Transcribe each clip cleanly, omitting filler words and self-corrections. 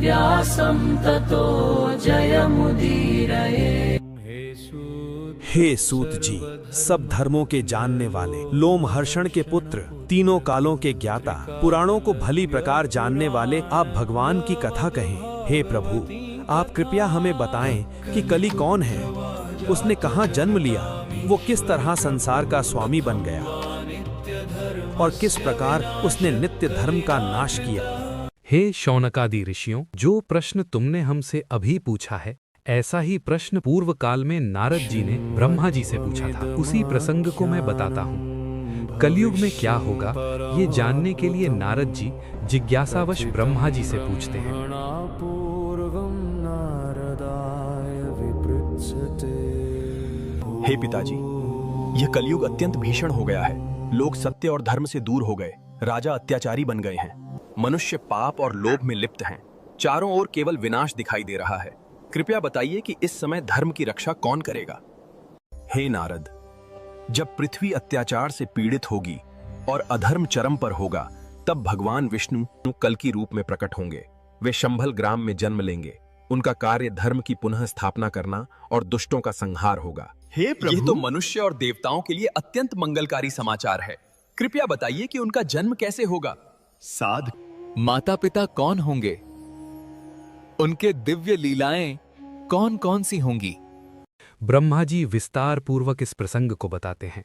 व्यासं ततो जयमुदीरये। हे सूत जी, सब धर्मों के जानने वाले, लोमहर्षण के पुत्र, तीनों कालों के ज्ञाता, पुराणों को भली प्रकार जानने वाले आप भगवान की कथा कहें। हे प्रभु, आप कृपया हमें बताएं कि कली कौन है, उसने कहाँ जन्म लिया, वो किस तरह संसार का स्वामी बन गया और किस प्रकार उसने नित्य धर्म का नाश किया। हे शौनकादि ऋषियों, जो प्रश्न तुमने हमसे अभी पूछा है, ऐसा ही प्रश्न पूर्व काल में नारद जी ने ब्रह्मा जी से पूछा था। उसी प्रसंग को मैं बताता हूँ। कलयुग में क्या होगा, ये जानने के लिए नारद जी जिज्ञासावश ब्रह्मा जी से पूछते हैं। हे पिताजी, यह कलयुग अत्यंत भीषण हो गया है। लोग सत्य और धर्म से दूर हो गए, राजा अत्याचारी बन गए हैं, मनुष्य पाप और लोभ में लिप्त हैं। चारों ओर केवल विनाश दिखाई दे रहा है। कृपया बताइए कि इस समय धर्म की रक्षा कौन करेगा। हे नारद, जब पृथ्वी अत्याचार से पीड़ित होगी और अधर्म चरम पर होगा, तब भगवान विष्णु कल की रूप में प्रकट होंगे। वे शंभल ग्राम में जन्म लेंगे। उनका कार्य धर्म की पुनः स्थापना करना और दुष्टों का संहार होगा। हे प्रभु, यह तो मनुष्य और देवताओं के लिए अत्यंत मंगलकारी समाचार है। कृपया बताइए कि उनका जन्म कैसे होगा। साध माता पिता कौन होंगे, उनके दिव्य लीलाएं कौन कौन सी होंगी। ब्रह्मा जी विस्तार पूर्वक इस प्रसंग को बताते हैं।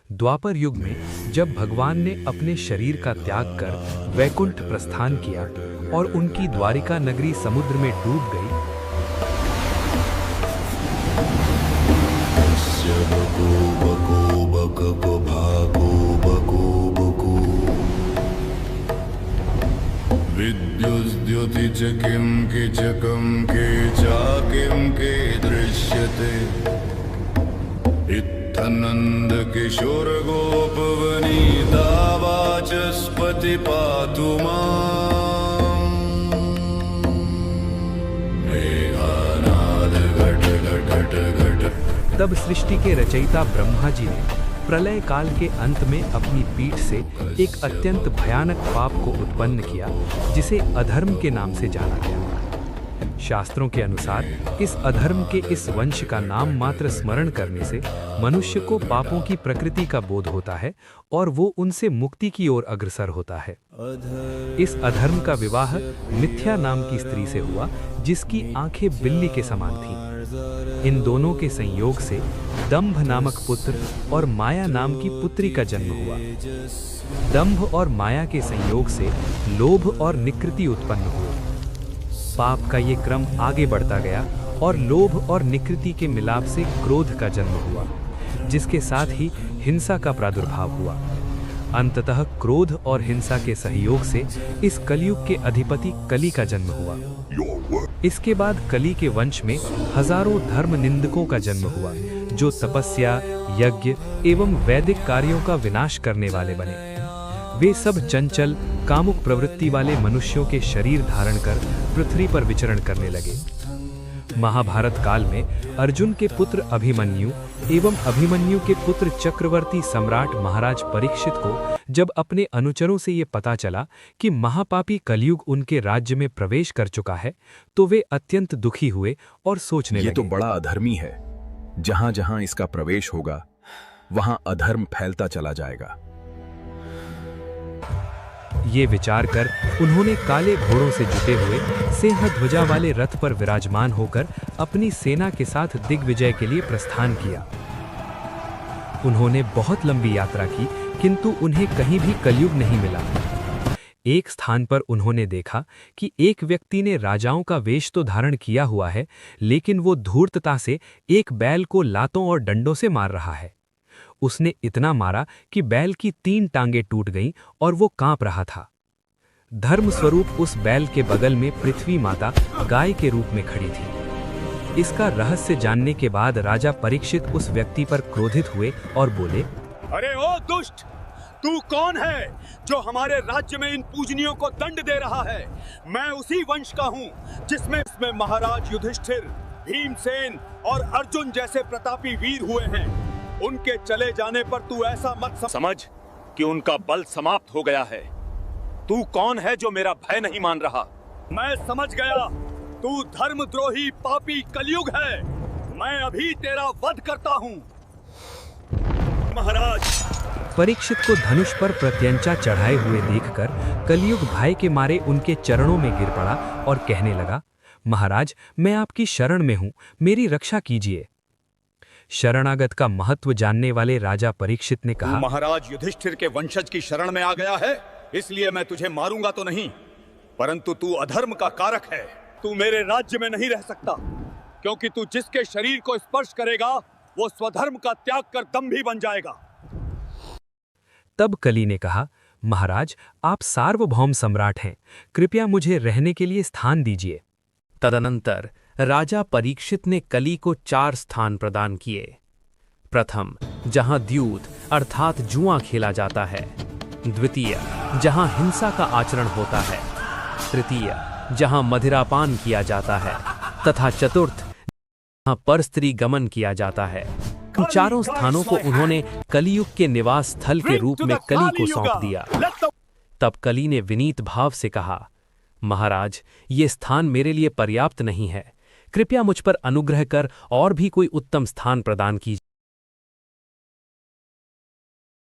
द्वापर युग में जब भगवान ने अपने शरीर का त्याग कर वैकुंठ प्रस्थान किया और उनकी द्वारिका नगरी समुद्र में डूब गई, विद्युद्युति च किं किचकं के चाकिं के दृश्यते। इत्थनन्द किशोर गोपवनिता वाचस्पति पातु माम्। मेघानाद घट घट घट घट। तब सृष्टि के रचयिता ब्रह्मा जी ने प्रलय काल के अंत में अपनी पीठ से एक अत्यंत भयानक पाप को उत्पन्न किया, जिसे अधर्म के नाम से जाना गया। शास्त्रों के अनुसार इस अधर्म के इस वंश का नाम मात्र स्मरण करने से मनुष्य को पापों की प्रकृति का बोध होता है और वो उनसे मुक्ति की ओर अग्रसर होता है। इस अधर्म का विवाह मिथ्या नाम की स्त्री से हुआ, जिसकी आंखें बिल्ली के समान थीं। इन दोनों के संयोग से दंभ नामक पुत्र और माया नाम की पुत्री का जन्म हुआ। दंभ और माया के संयोग से लोभ और निकृति उत्पन्न हुए। पाप का ये क्रम आगे बढ़ता गया और लोभ और निकृति के मिलाप से क्रोध का जन्म हुआ, जिसके साथ ही हिंसा का प्रादुर्भाव हुआ। अंततः क्रोध और हिंसा के सहयोग से इस कलयुग के अधिपति कली का जन्म हुआ। इसके बाद कली के वंश में हजारों धर्म निंदकों का जन्म हुआ, जो तपस्या, यज्ञ एवं वैदिक कार्यों का विनाश करने वाले बने। वे सब चंचल, कामुक प्रवृत्ति वाले मनुष्यों के शरीर धारण कर पृथ्वी पर विचरण करने लगे। महाभारत काल में अर्जुन के पुत्र अभिमन्यु एवं अभिमन्यु के पुत्र चक्रवर्ती सम्राट महाराज परीक्षित को जब अपने अनुचरों से ये पता चला कि महापापी कलयुग उनके राज्य में प्रवेश कर चुका है, तो वे अत्यंत दुखी हुए और सोचने लगे, ये तो बड़ा अधर्मी है। जहां जहां इसका प्रवेश होगा, वहां अधर्म फैलता चला जाएगा। ये विचार कर उन्होंने काले घोड़ों से जुटे हुए सिंह ध्वजा वाले रथ पर विराजमान होकर अपनी सेना के साथ दिग्विजय के लिए प्रस्थान किया। उन्होंने बहुत लंबी यात्रा की, किंतु उन्हें कहीं भी कलयुग नहीं मिला। एक स्थान पर उन्होंने देखा कि एक व्यक्ति ने राजाओं का वेश तो धारण किया हुआ है, लेकिन वो धूर्तता से एक बैल को लातों और डंडों से मार रहा है। उसने इतना मारा कि बैल की 3 टांगें टूट गईं और वो कांप रहा था। धर्म स्वरूप उस बैल के बगल में पृथ्वी माता गाय के रूप में खड़ी थी। इसका रहस्य जानने के बाद राजा परीक्षित उस व्यक्ति पर क्रोधित हुए और बोले, अरे ओ दुष्ट, तू कौन है जो हमारे राज्य में इन पूजनियों को दंड दे रहा है? मैं उसी वंश का हूँ जिसमें महाराज युधिष्ठिर, भीमसेन और अर्जुन जैसे प्रतापी वीर हुए हैं। उनके चले जाने पर तू ऐसा मत समझ कि उनका बल समाप्त हो गया है। तू कौन है जो मेरा भय नहीं मान रहा? मैं समझ गया, तू धर्मद्रोही पापी कलयुग है। मैं अभी तेरा वध करता हूँ। महाराज, परीक्षित को धनुष पर प्रत्यंचा चढ़ाए हुए देखकर कलयुग भय के मारे उनके चरणों में गिर पड़ा और कहने लगा, महाराज, मैं आपकी शरण में हूं, मेरी रक्षा कीजिए। शरणागत का महत्व जानने वाले राजा परीक्षित ने कहा, महाराज युधिष्ठिर के वंशज की शरण में आ गया है, इसलिए मैं तुझे मारूंगा तो नहीं, परंतु तू अधर्म का कारक है। तू मेरे राज्य में नहीं रह सकता, क्योंकि तू जिसके शरीर को स्पर्श करेगा वो स्वधर्म का त्याग कर दंभी बन जाएगा। तब कली ने कहा, महाराज, आप सार्वभौम सम्राट हैं, कृपया मुझे रहने के लिए स्थान दीजिए। तदनंतर राजा परीक्षित ने कली को 4 स्थान प्रदान किए। प्रथम, जहां द्यूत अर्थात जुआ खेला जाता है। द्वितीय, जहां हिंसा का आचरण होता है। तृतीय, जहां मदिरापान किया जाता है। तथा चतुर्थ, जहां परस्त्री गमन किया जाता है। इन चारों स्थानों को उन्होंने कलियुग के निवास स्थल के रूप में कली को सौंप दिया। तब कली ने विनीत भाव से कहा, महाराज, ये स्थान मेरे लिए पर्याप्त नहीं है, कृपया मुझ पर अनुग्रह कर और भी कोई उत्तम स्थान प्रदान कीजिए।